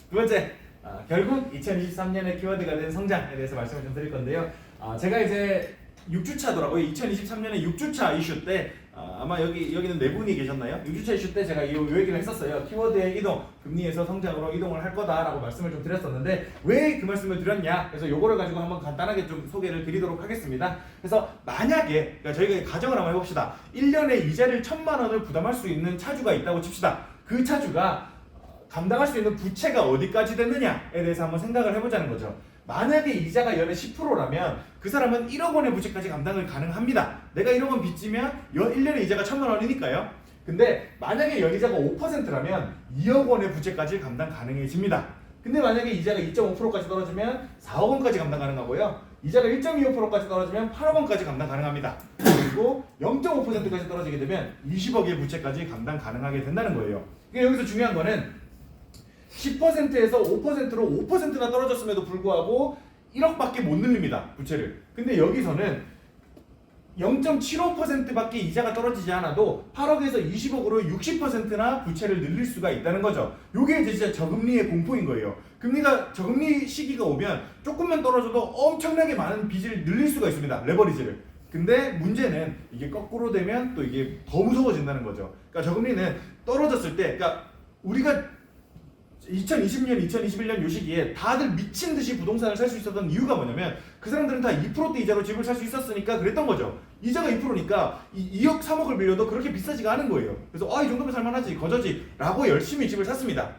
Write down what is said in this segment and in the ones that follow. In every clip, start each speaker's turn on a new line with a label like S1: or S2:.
S1: 두 번째, 결국 2023년의 키워드가 된 성장에 대해서 말씀을 좀 드릴 건데요. 제가 이제 6주차더라고요. 2023년에 6주차 이슈 때 아마 여기는 네 분이 계셨나요? 6주차 이슈 때 제가 이 얘기를 했었어요. 키워드의 이동, 금리에서 성장으로 이동을 할 거다라고 말씀을 좀 드렸었는데 왜 그 말씀을 드렸냐? 그래서 요거를 가지고 한번 간단하게 좀 소개를 드리도록 하겠습니다. 그래서 만약에 그러니까 저희가 가정을 한번 해봅시다. 1년에 이자를 1,000만 원을 부담할 수 있는 차주가 있다고 칩시다. 그 차주가 감당할 수 있는 부채가 어디까지 됐느냐에 대해서 한번 생각을 해보자는 거죠. 만약에 이자가 연에 10%라면 그 사람은 1억 원의 부채까지 감당을 가능합니다. 내가 1억 원 빚지면 1년에 이자가 1,000만 원이니까요. 근데 만약에 연이자가 5%라면 2억 원의 부채까지 감당 가능해집니다. 근데 만약에 이자가 2.5%까지 떨어지면 4억 원까지 감당 가능하고요. 이자가 1.25%까지 떨어지면 8억 원까지 감당 가능합니다. 그리고 0.5%까지 떨어지게 되면 20억의 부채까지 감당 가능하게 된다는 거예요. 그러니까 여기서 중요한 거는 10%에서 5%로 5%나 떨어졌음에도 불구하고 1억밖에 못 늘립니다. 부채를. 근데 여기서는 0.75%밖에 이자가 떨어지지 않아도 8억에서 20억으로 60%나 부채를 늘릴 수가 있다는 거죠. 요게 이제 진짜 저금리의 공포인 거예요. 저금리 시기가 오면 조금만 떨어져도 엄청나게 많은 빚을 늘릴 수가 있습니다. 레버리지를. 근데 문제는 이게 거꾸로 되면 또 이게 더 무서워진다는 거죠. 그러니까 저금리는 떨어졌을 때, 그러니까 우리가 2020년, 2021년 요 시기에 다들 미친 듯이 부동산을 살 수 있었던 이유가 뭐냐면 그 사람들은 다 2%대 이자로 집을 살 수 있었으니까 그랬던 거죠. 이자가 2%니까 2억, 3억을 빌려도 그렇게 비싸지가 않은 거예요. 그래서 이 정도면 살만하지, 거저지 라고 열심히 집을 샀습니다.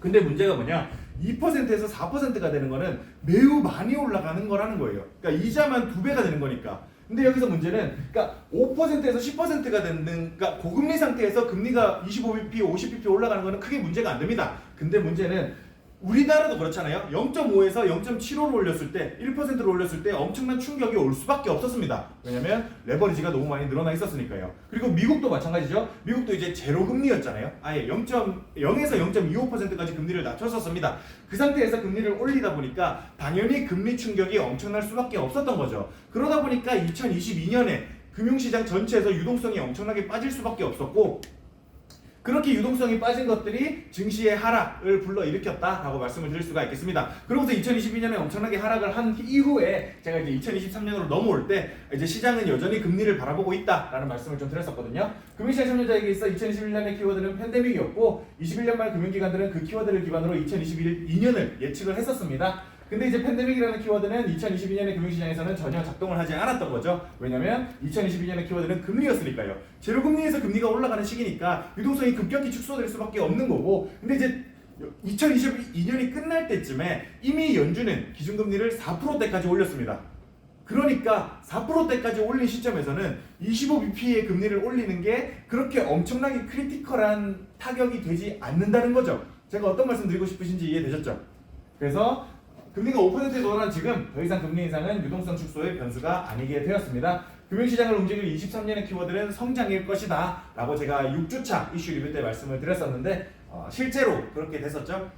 S1: 근데 문제가 뭐냐? 2%에서 4%가 되는 거는 매우 많이 올라가는 거라는 거예요. 그러니까 이자만 2배가 되는 거니까. 근데 여기서 문제는 그러니까 5%에서 10%가 되는 그러니까 고금리 상태에서 금리가 25bp, 50bp 올라가는 거는 크게 문제가 안 됩니다. 근데 문제는 우리나라도 그렇잖아요. 0.5에서 0.75로 올렸을 때 1%로 올렸을 때 엄청난 충격이 올 수밖에 없었습니다. 왜냐면 레버리지가 너무 많이 늘어나 있었으니까요. 그리고 미국도 마찬가지죠. 미국도 이제 제로 금리였잖아요. 아예 0.0에서 0.25%까지 금리를 낮췄었습니다. 그 상태에서 금리를 올리다 보니까 당연히 금리 충격이 엄청날 수밖에 없었던 거죠. 그러다 보니까 2022년에 금융시장 전체에서 유동성이 엄청나게 빠질 수밖에 없었고 그렇게 유동성이 빠진 것들이 증시의 하락을 불러일으켰다라고 말씀을 드릴 수가 있겠습니다. 그러고서 2022년에 엄청나게 하락을 한 이후에 제가 이제 2023년으로 넘어올 때 이제 시장은 여전히 금리를 바라보고 있다라는 말씀을 좀 드렸었거든요. 금융시장 참여자에게 있어 2021년의 키워드는 팬데믹이었고 21년 말 금융기관들은 그 키워드를 기반으로 2022년을 예측을 했었습니다. 근데 이제 팬데믹이라는 키워드는 2022년의 금융시장에서는 전혀 작동을 하지 않았던 거죠. 왜냐면 2022년의 키워드는 금리였으니까요. 제로금리에서 금리가 올라가는 시기니까 유동성이 급격히 축소될 수밖에 없는 거고 근데 이제 2022년이 끝날 때쯤에 이미 연준은 기준금리를 4%대까지 올렸습니다. 그러니까 4%대까지 올린 시점에서는 25bp의 금리를 올리는 게 그렇게 엄청나게 크리티컬한 타격이 되지 않는다는 거죠. 제가 어떤 말씀 드리고 싶으신지 이해되셨죠? 그래서 금리가 5%에 도달한 지금 더 이상 금리 인상은 유동성 축소의 변수가 아니게 되었습니다. 금융시장을 움직일 23년의 키워드는 성장일 것이다 라고 제가 6주차 이슈 리뷰 때 말씀을 드렸었는데 실제로 그렇게 됐었죠.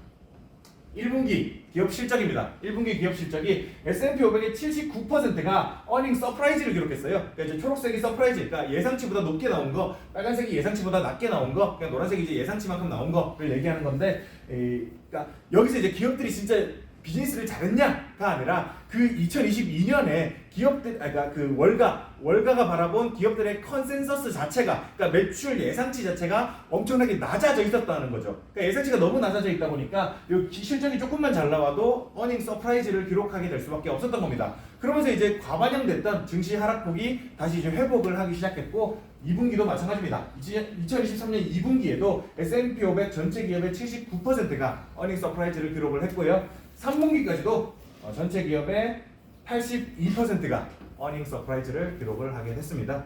S1: 1분기 기업 실적입니다. 1분기 기업 실적이 S&P 500의 79%가 어닝 서프라이즈를 기록했어요. 그러니까 이제 초록색이 서프라이즈, 그러니까 예상치보다 높게 나온 거, 빨간색이 예상치보다 낮게 나온 거, 그냥 노란색이 이제 예상치만큼 나온 거를 얘기하는 건데, 그러니까 여기서 이제 기업들이 진짜 비즈니스를 잘했냐가 아니라 그 2022년에 기업들, 그러니까 그 월가가 바라본 기업들의 컨센서스 자체가, 그러니까 매출 예상치 자체가 엄청나게 낮아져 있었다는 거죠. 그러니까 예상치가 너무 낮아져 있다 보니까 이 실적이 조금만 잘 나와도 어닝 서프라이즈를 기록하게 될 수밖에 없었던 겁니다. 그러면서 이제 과반영됐던 증시 하락폭이 다시 이제 회복을 하기 시작했고 2분기도 마찬가지입니다. 2023년 2분기에도 S&P 500 전체 기업의 79%가 어닝 서프라이즈를 기록을 했고요. 3분기까지도 전체 기업의 82%가 어닝 서프라이즈를 기록을 하게 됐습니다.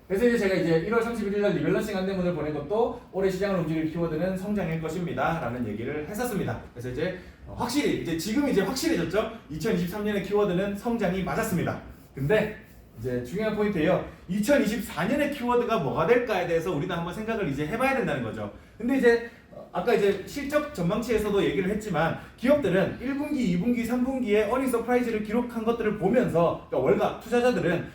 S1: 그래서 이제 제가 이제 1월 31일 날 리밸런싱 안내문을 보낸 것도 올해 시장을 움직일 키워드는 성장일 것입니다 라는 얘기를 했었습니다. 그래서 이제 확실히 지금 확실해졌죠. 2023년의 키워드는 성장이 맞았습니다. 근데 이제 중요한 포인트예요. 2024년의 키워드가 뭐가 될까에 대해서 우리는 한번 생각을 이제 해봐야 된다는 거죠. 근데 이제 아까 이제 실적 전망치에서도 얘기를 했지만 기업들은 1분기, 2분기, 3분기에 어닝 서프라이즈를 기록한 것들을 보면서 그러니까 월가 투자자들은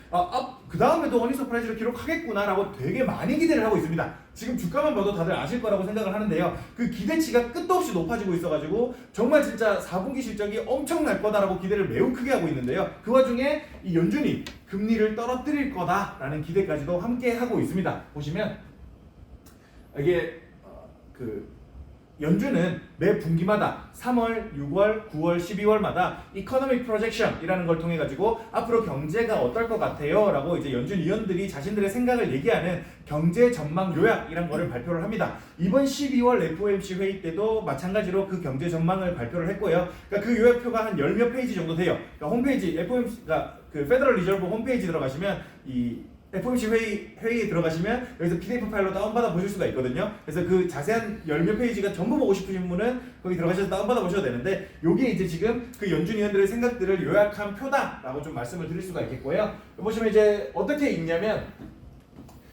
S1: 그 다음에도 어닝 서프라이즈를 기록하겠구나라고 되게 많이 기대를 하고 있습니다. 지금 주가만 봐도 다들 아실 거라고 생각을 하는데요. 그 기대치가 끝도 없이 높아지고 있어가지고 정말 진짜 4분기 실적이 엄청날 거다라고 기대를 매우 크게 하고 있는데요. 그 와중에 이 연준이 금리를 떨어뜨릴 거다라는 기대까지도 함께 하고 있습니다. 보시면 이게 연준은 매 분기마다 3월, 6월, 9월, 12월마다 이코노믹 프로젝션이라는 걸 통해 가지고 앞으로 경제가 어떨 것 같아요 라고 이제 연준 위원들이 자신들의 생각을 얘기하는 경제 전망 요약이라는 거를 발표를 합니다. 이번 12월 FOMC 회의 때도 마찬가지로 그 경제 전망을 발표를 했고요. 그러니까 그 요약표가 한 10몇 페이지 정도 돼요. 그러니까 홈페이지 FOMC가 그 페더럴 리저브 홈페이지 들어가시면 이 FOMC 회의에 들어가시면 여기서 PDF 파일로 다운받아 보실 수가 있거든요. 그래서 그 자세한 열몇 페이지가 전부 보고 싶으신 분은 거기 들어가셔서 다운받아 보셔도 되는데 요게 이제 지금 그 연준 위원들의 생각들을 요약한 표다라고 좀 말씀을 드릴 수가 있겠고요. 보시면 이제 어떻게 읽냐면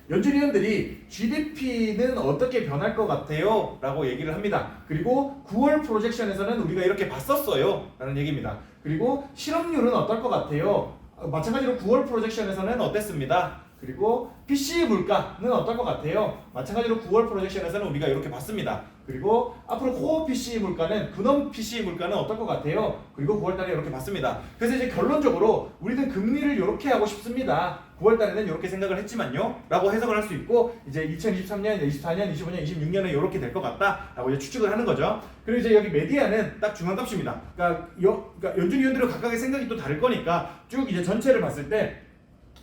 S1: 연준 위원들이 GDP는 어떻게 변할 것 같아요? 라고 얘기를 합니다. 그리고 9월 프로젝션에서는 우리가 이렇게 봤었어요 라는 얘기입니다. 그리고 실업률은 어떨 것 같아요? 마찬가지로 9월 프로젝션에서는 어땠습니다. 그리고 PCE 물가는 어떨 것 같아요? 마찬가지로 9월 프로젝션에서는 우리가 이렇게 봤습니다. 그리고 앞으로 코어 PCE 물가는 근원 PCE 물가는 어떨 것 같아요? 그리고 9월달에 이렇게 봤습니다. 그래서 이제 결론적으로 우리는 금리를 이렇게 하고 싶습니다. 9월달에는 이렇게 생각을 했지만요 라고 해석을 할 수 있고 이제 2023년, 24년, 25년, 26년에 이렇게 될 것 같다 라고 이제 추측을 하는 거죠. 그리고 이제 여기 메디안은 딱 중앙값입니다. 그러니까 연준 위원들은 각각의 생각이 또 다를 거니까 쭉 이제 전체를 봤을 때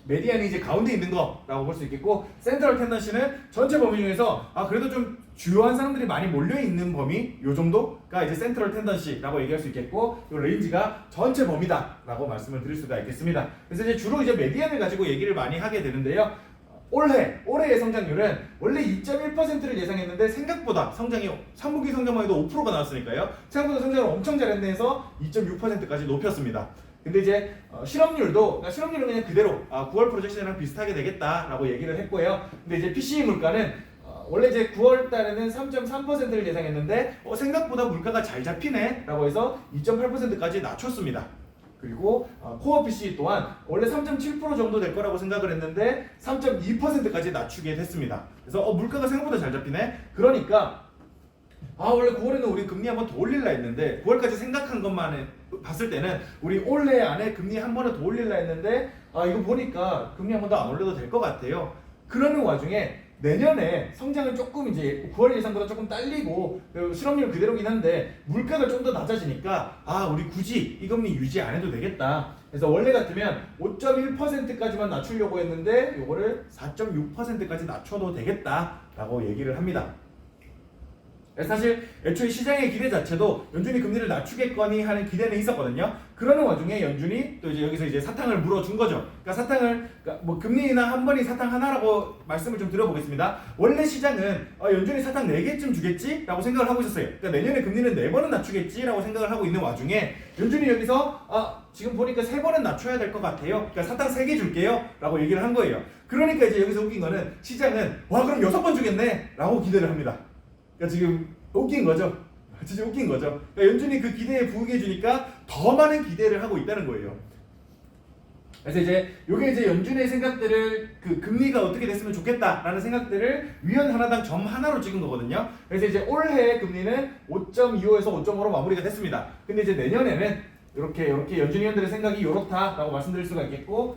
S1: 메디안이 이제 가운데 있는 거라고 볼 수 있겠고 센트럴 텐던시는 전체 범위 중에서 그래도 좀 주요한 사람들이 많이 몰려 있는 범위 요 정도가 이제 센트럴 텐던시라고 얘기할 수 있겠고 요 레인지가 전체 범위다라고 말씀을 드릴 수가 있겠습니다. 그래서 이제 주로 이제 메디안을 가지고 얘기를 많이 하게 되는데요. 올해의 성장률은 원래 2.1%를 예상했는데 생각보다 성장이 3분기 성장만 해도 5%가 나왔으니까요. 생각보다 성장을 엄청 잘했네 해서 2.6%까지 높였습니다. 근데 이제 실업률은 그냥 그대로 9월 프로젝션이랑 비슷하게 되겠다라고 얘기를 했고요. 근데 이제 PCE 물가는 원래 이제 9월 달에는 3.3%를 예상했는데 생각보다 물가가 잘 잡히네라고 해서 2.8%까지 낮췄습니다. 그리고 코어 PCE 또한 원래 3.7% 정도 될 거라고 생각을 했는데 3.2%까지 낮추게 됐습니다. 그래서 물가가 생각보다 잘 잡히네. 그러니까 원래 9월에는 우리 금리 한번 더 올릴라 했는데 9월까지 생각한 것만 봤을 때는 우리 올해 안에 금리 한 번을 더 올릴라 했는데 이거 보니까 금리 한 번 더 안 올려도 될 것 같아요. 그러는 와중에 내년에 성장은 조금 이제 9월 예상보다 조금 딸리고 실업률 그대로긴 한데 물가가 좀 더 낮아지니까 우리 굳이 이 금리 유지 안 해도 되겠다. 그래서 원래 같으면 5.1%까지만 낮추려고 했는데 요거를 4.6%까지 낮춰도 되겠다라고 얘기를 합니다. 사실 애초에 시장의 기대 자체도 연준이 금리를 낮추겠거니 하는 기대는 있었거든요. 그러는 와중에 연준이 또 이제 여기서 이제 사탕을 물어준 거죠. 그러니까 뭐 금리 인하 한 번이 사탕 하나라고 말씀을 좀 드려보겠습니다. 원래 시장은 연준이 사탕 4개쯤 주겠지라고 생각을 하고 있었어요. 그러니까 내년에 금리는 4번은 낮추겠지라고 생각을 하고 있는 와중에 연준이 여기서 지금 보니까 3번은 낮춰야 될 것 같아요. 그러니까 사탕 3개 줄게요 라고 얘기를 한 거예요. 그러니까 이제 여기서 웃긴 거는 시장은 그럼 6번 주겠네 라고 기대를 합니다. 그러니까 지금 웃긴 거죠. 진짜 웃긴 거죠. 그러니까 연준이 그 기대에 부응해 주니까 더 많은 기대를 하고 있다는 거예요. 그래서 이제 요게 이제 연준의 생각들을 그 금리가 어떻게 됐으면 좋겠다라는 생각들을 위원 하나당 점 하나로 찍은 거거든요. 그래서 이제 올해 금리는 5.25에서 5.5로 마무리가 됐습니다. 근데 이제 내년에는 이렇게 연준 위원들의 생각이 이렇다라고 말씀드릴 수가 있겠고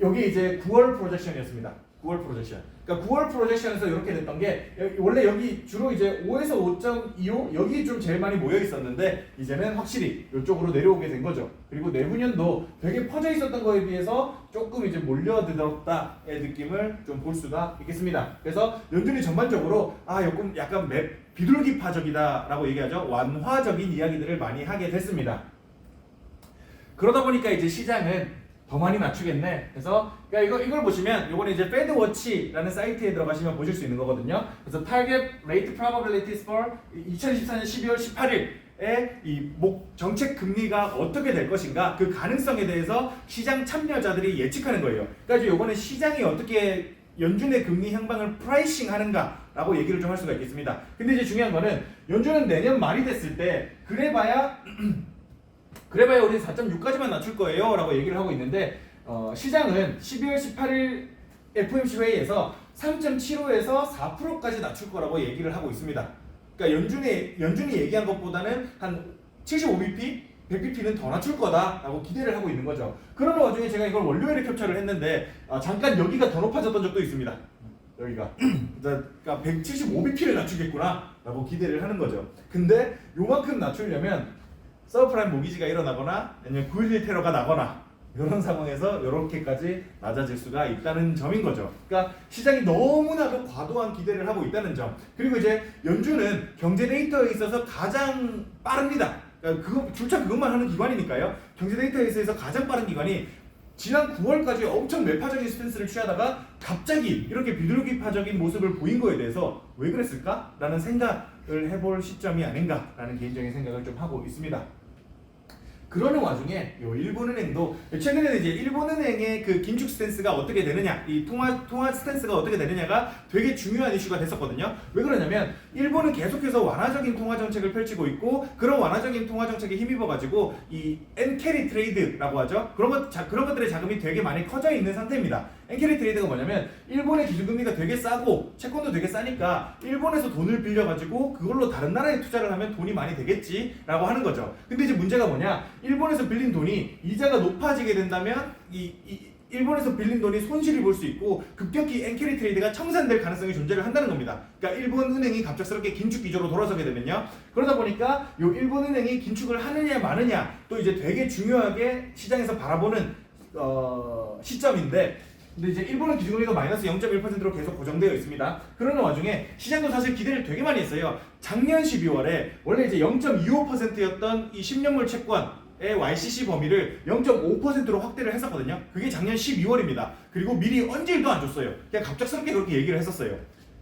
S1: 여기 이제 9월 프로젝션이었습니다. 9월 프로젝션. 그러니까 9월 프로젝션에서 이렇게 됐던 게 원래 여기 주로 이제 5에서 5.25 여기 좀 제일 많이 모여 있었는데 이제는 확실히 이쪽으로 내려오게 된 거죠. 그리고 내후년도 되게 퍼져 있었던 거에 비해서 조금 이제 몰려들었다의 느낌을 좀 볼 수가 있겠습니다. 그래서 연준이 전반적으로 약간 비둘기파적이다라고 얘기하죠. 완화적인 이야기들을 많이 하게 됐습니다. 그러다 보니까 이제 시장은 더 많이 낮추겠네. 그래서 그러니까 이걸 보시면 요거는 이제 페드워치라는 사이트에 들어가시면 보실 수 있는 거거든요. 그래서 Target Rate Probabilities for 2024년 12월 18일에 이 정책 금리가 어떻게 될 것인가 그 가능성에 대해서 시장 참여자들이 예측하는 거예요. 그러니까 요거는 시장이 어떻게 연준의 금리 향방을 프라이싱 하는가 라고 얘기를 좀 할 수가 있겠습니다. 근데 이제 중요한 거는 연준은 내년 말이 됐을 때 그래봐야 우리 4.6까지만 낮출 거예요 라고 얘기를 하고 있는데 시장은 12월 18일 FOMC 회의에서 3.75에서 4%까지 낮출 거라고 얘기를 하고 있습니다. 그러니까 연준이 얘기한 것보다는 한 75bp, 100bp는 더 낮출 거다라고 기대를 하고 있는 거죠. 그러는 와중에 제가 이걸 월요일에 캡처를 했는데 잠깐 여기가 더 높아졌던 적도 있습니다. 여기가 그러니까 175bp를 낮추겠구나라고 기대를 하는 거죠. 근데 요만큼 낮추려면 서브프라임 모기지가 일어나거나 아니면 9.11 테러가 나거나 이런 상황에서 이렇게까지 낮아질 수가 있다는 점인 거죠. 그러니까 시장이 너무나도 과도한 기대를 하고 있다는 점. 그리고 이제 연준은 경제 데이터에 있어서 가장 빠릅니다. 그러니까 출처 그것만 하는 기관이니까요. 경제 데이터에 있어서 가장 빠른 기관이 지난 9월까지 엄청 매파적인 스탠스를 취하다가 갑자기 이렇게 비둘기파적인 모습을 보인 거에 대해서 왜 그랬을까? 라는 생각을 해볼 시점이 아닌가라는 개인적인 생각을 좀 하고 있습니다. 그러는 와중에 요 일본은행도 최근에는 이제 일본은행의 그 긴축 스탠스가 어떻게 되느냐, 이 통화 스탠스가 어떻게 되느냐가 되게 중요한 이슈가 됐었거든요. 왜 그러냐면 일본은 계속해서 완화적인 통화 정책을 펼치고 있고 그런 완화적인 통화 정책에 힘입어 가지고 이 엔캐리 트레이드라고 하죠. 그런 것들의 자금이 되게 많이 커져 있는 상태입니다. 엔캐리 트레이드가 뭐냐면 일본의 기준금리가 되게 싸고 채권도 되게 싸니까 일본에서 돈을 빌려가지고 그걸로 다른 나라에 투자를 하면 돈이 많이 되겠지라고 하는 거죠. 근데 이제 문제가 뭐냐? 일본에서 빌린 돈이 이자가 높아지게 된다면 일본에서 빌린 돈이 손실을 볼 수 있고 급격히 엔캐리 트레이드가 청산될 가능성이 존재를 한다는 겁니다. 그러니까 일본 은행이 갑작스럽게 긴축 기조로 돌아서게 되면요. 그러다 보니까 요 일본 은행이 긴축을 하느냐 마느냐 또 이제 되게 중요하게 시장에서 바라보는 시점인데 근데 이제 일본은 기준금리가 마이너스 0.1%로 계속 고정되어 있습니다. 그러는 와중에 시장도 사실 기대를 되게 많이 했어요. 작년 12월에 원래 이제 0.25%였던 이 10년물 채권의 YCC 범위를 0.5%로 확대를 했었거든요. 그게 작년 12월입니다. 그리고 미리 언질도 안 줬어요. 그냥 갑작스럽게 그렇게 얘기를 했었어요.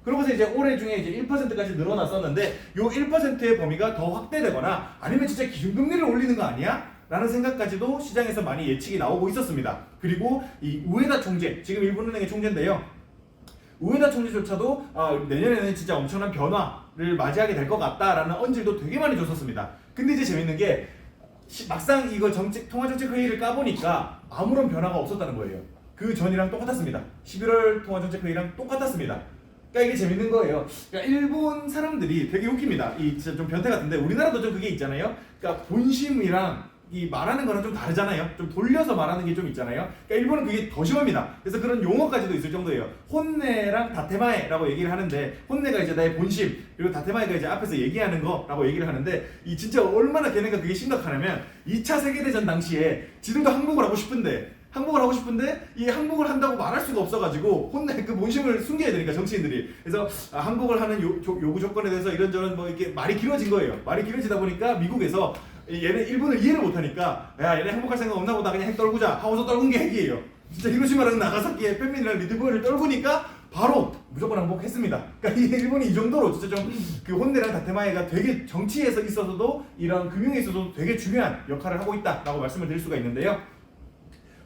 S1: 그러고서 이제 올해 중에 이제 1%까지 늘어났었는데 요 1%의 범위가 더 확대되거나 아니면 진짜 기준금리를 올리는 거 아니야? 라는 생각까지도 시장에서 많이 예측이 나오고 있었습니다. 그리고 이 우에다 총재, 지금 일본은행의 총재인데요. 우에다 총재조차도 내년에는 진짜 엄청난 변화를 맞이하게 될 것 같다라는 언질도 되게 많이 줬었습니다. 근데 이제 재밌는 게 막상 이거 통화정책 회의를 까보니까 아무런 변화가 없었다는 거예요. 그 전이랑 똑같았습니다. 11월 통화정책 회의랑 똑같았습니다. 그러니까 이게 재밌는 거예요. 그러니까 일본 사람들이 되게 웃깁니다. 이 진짜 좀 변태 같은데 우리나라도 좀 그게 있잖아요. 그러니까 본심이랑 이 말하는 거는 좀 다르잖아요. 좀 돌려서 말하는 게 좀 있잖아요. 그러니까 일본은 그게 더 심합니다. 그래서 그런 용어까지도 있을 정도예요. 혼내랑 다테마에라고 얘기를 하는데 혼내가 이제 나의 본심 그리고 다테마에가 이제 앞에서 얘기하는 거라고 얘기를 하는데 이 진짜 얼마나 걔네가 그게 심각하냐면 2차 세계대전 당시에 지들도 항복을 하고 싶은데 이 항복을 한다고 말할 수가 없어가지고 혼내 그 본심을 숨겨야 되니까 정치인들이 그래서 항복을 하는 요구 조건에 대해서 이런저런 뭐 이렇게 말이 길어진 거예요. 말이 길어지다 보니까 미국에서 얘네 일본을 이해를 못하니까 야 얘네 행복할 생각 없나 보다 그냥 핵 떨구자 하고서 떨군 게 핵이에요. 진짜 히로시마랑 나가사키에 팬민이랑 리드버를 떨구니까 바로 무조건 항복했습니다. 그러니까 이 일본이 이 정도로 진짜 좀 그 혼내랑 다테마에가 되게 정치에서 있어서도 이런 금융에 있어서도 되게 중요한 역할을 하고 있다라고 말씀을 드릴 수가 있는데요.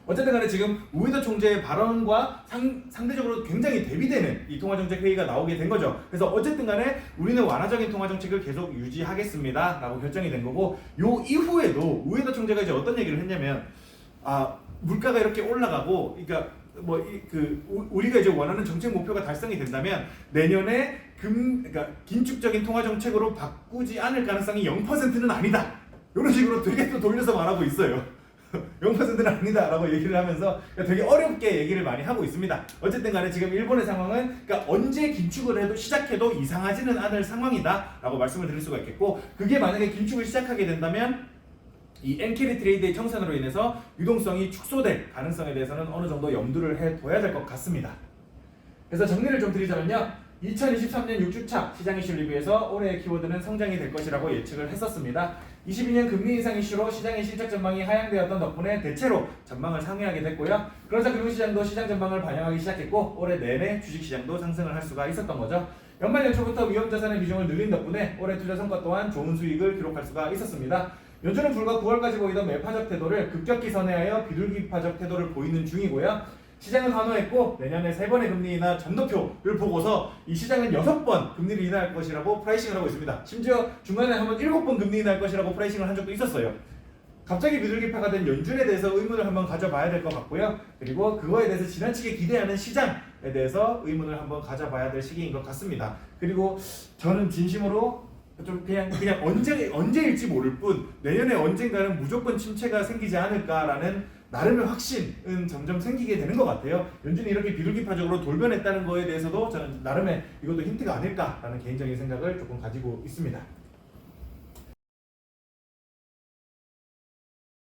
S1: 어쨌든 간에 지금 우에다 총재의 발언과 상대적으로 굉장히 대비되는 이 통화정책 회의가 나오게 된 거죠. 그래서 어쨌든 간에 우리는 완화적인 통화정책을 계속 유지하겠습니다 라고 결정이 된 거고 요 이후에도 우에다 총재가 이제 어떤 얘기를 했냐면 물가가 이렇게 올라가고 그러니까 우리가 이제 원하는 정책 목표가 달성이 된다면 내년에 그러니까 긴축적인 통화정책으로 바꾸지 않을 가능성이 0%는 아니다. 이런 식으로 되게 또 돌려서 말하고 있어요. 0%는 아니다 라고 얘기를 하면서 되게 어렵게 얘기를 많이 하고 있습니다. 어쨌든 간에 지금 일본의 상황은 그러니까 언제 긴축을 해도 시작해도 이상하지는 않을 상황이다 라고 말씀을 드릴 수가 있겠고 그게 만약에 긴축을 시작하게 된다면 이 엔캐리 트레이드의 청산으로 인해서 유동성이 축소될 가능성에 대해서는 어느 정도 염두를 해둬야 될 것 같습니다. 그래서 정리를 좀 드리자면요. 2023년 6주차 시장 이슈 리뷰에서 올해의 키워드는 성장이 될 것이라고 예측을 했었습니다. 22년 금리 인상 이슈로 시장의 실적 전망이 하향되었던 덕분에 대체로 전망을 상회하게 됐고요. 그러자 금융시장도 시장 전망을 반영하기 시작했고 올해 내내 주식시장도 상승을 할 수가 있었던 거죠. 연말 연초부터 위험자산의 비중을 늘린 덕분에 올해 투자 성과 또한 좋은 수익을 기록할 수가 있었습니다. 연준은 불과 9월까지 보이던 매파적 태도를 급격히 선회하여 비둘기파적 태도를 보이는 중이고요. 시장은 환호했고 내년에 3번의 금리 인하 전도표를 보고서 이 시장은 6번 금리를 인하할 것이라고 프라이싱을 하고 있습니다. 심지어 중간에 한번 7번 금리 인하할 것이라고 프라이싱을 한 적도 있었어요. 갑자기 비둘기파가 된 연준에 대해서 의문을 한번 가져봐야 될 것 같고요. 그리고 그거에 대해서 지나치게 기대하는 시장에 대해서 의문을 한번 가져봐야 될 시기인 것 같습니다. 그리고 저는 진심으로 좀 그냥 언제일지 모를 뿐 내년에 언젠가는 무조건 침체가 생기지 않을까라는 나름의 확신은 점점 생기게 되는 것 같아요. 연준이 이렇게 비둘기파적으로 돌변했다는 거에 대해서도 저는 나름의 이것도 힌트가 아닐까라는 개인적인 생각을 조금 가지고 있습니다.